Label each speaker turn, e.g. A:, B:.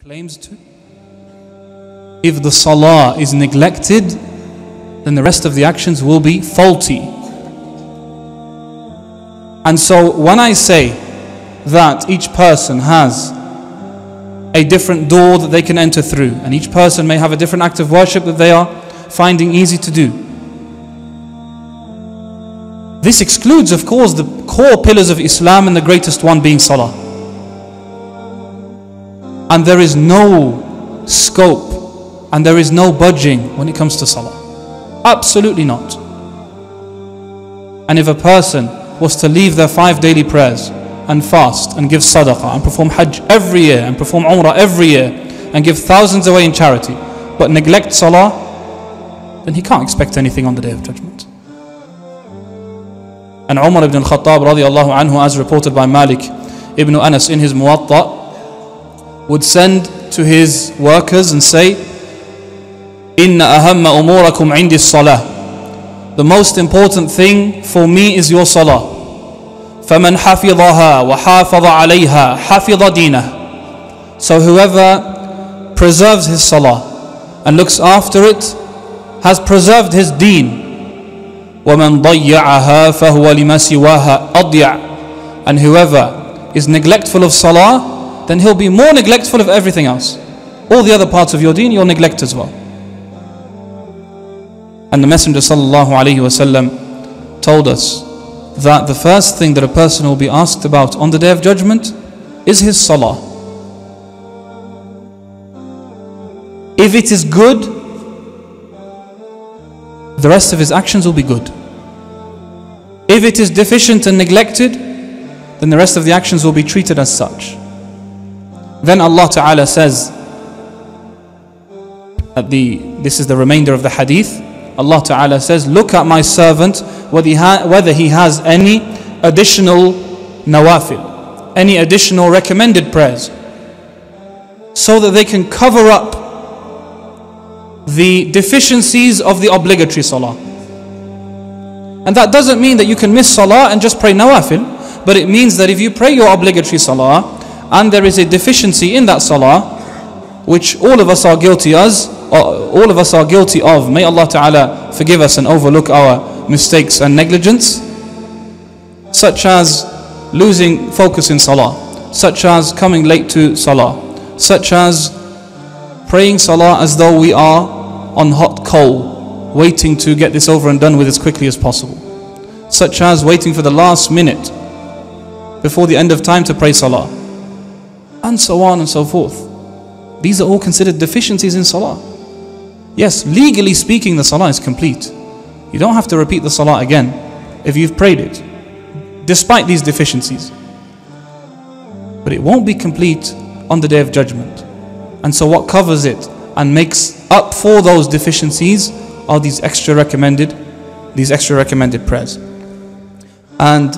A: claims to. If the salah is neglected, then the rest of the actions will be faulty. And so when I say that each person has a different door that they can enter through, and each person may have a different act of worship that they are finding easy to do, this excludes, of course, the core pillars of Islam, and the greatest one being salah. And there is no scope and there is no budging when it comes to salah. Absolutely not. And if a person was to leave their 5 daily prayers and fast and give sadaqah and perform hajj every year and perform umrah every year and give thousands away in charity, but neglect salah, then he can't expect anything on the Day of Judgment. And Umar ibn al-Khattab radiallahu anhu, as reported by Malik ibn Anas in his Muwatta, would send to his workers and say, Inna ahamma umurakum indi salah. The most important thing for me is your salah. فَمَنْ حَفِظَهَا وَحَافَظَ عَلَيْهَا حَفِظَ دِينَهُ. So whoever preserves his salah and looks after it has preserved his deen. وَمَنْ ضَيَّعَهَا فَهُوَ لِمَا سِوَاهَا أَضْيَعُ. And whoever is neglectful of salah, then he'll be more neglectful of everything else. All the other parts of your deen you'll neglect as well. And the Messenger sallallahu alaihi wasallam told us that the first thing that a person will be asked about on the Day of Judgment is his salah. If it is good, the rest of his actions will be good. If it is deficient and neglected, then the rest of the actions will be treated as such. Then Allah Ta'ala says, this is the remainder of the hadith, Allah Ta'ala says, look at my servant, whether he has any additional nawafil, any additional recommended prayers, so that they can cover up the deficiencies of the obligatory salah. And that doesn't mean that you can miss salah and just pray nawafil, but it means that if you pray your obligatory salah and there is a deficiency in that salah, which all of us are guilty of, may Allah Ta'ala forgive us and overlook our mistakes and negligence, such as losing focus in salah, such as coming late to salah, such as praying salah as though we are on hot coal, waiting to get this over and done with as quickly as possible, such as waiting for the last minute before the end of time to pray salah, and so on and so forth. These are all considered deficiencies in salah. Yes, legally speaking, the salah is complete. You don't have to repeat the salah again if you've prayed it, despite these deficiencies. But it won't be complete on the Day of Judgment. And so what covers it and makes up for those deficiencies are these extra recommended prayers. And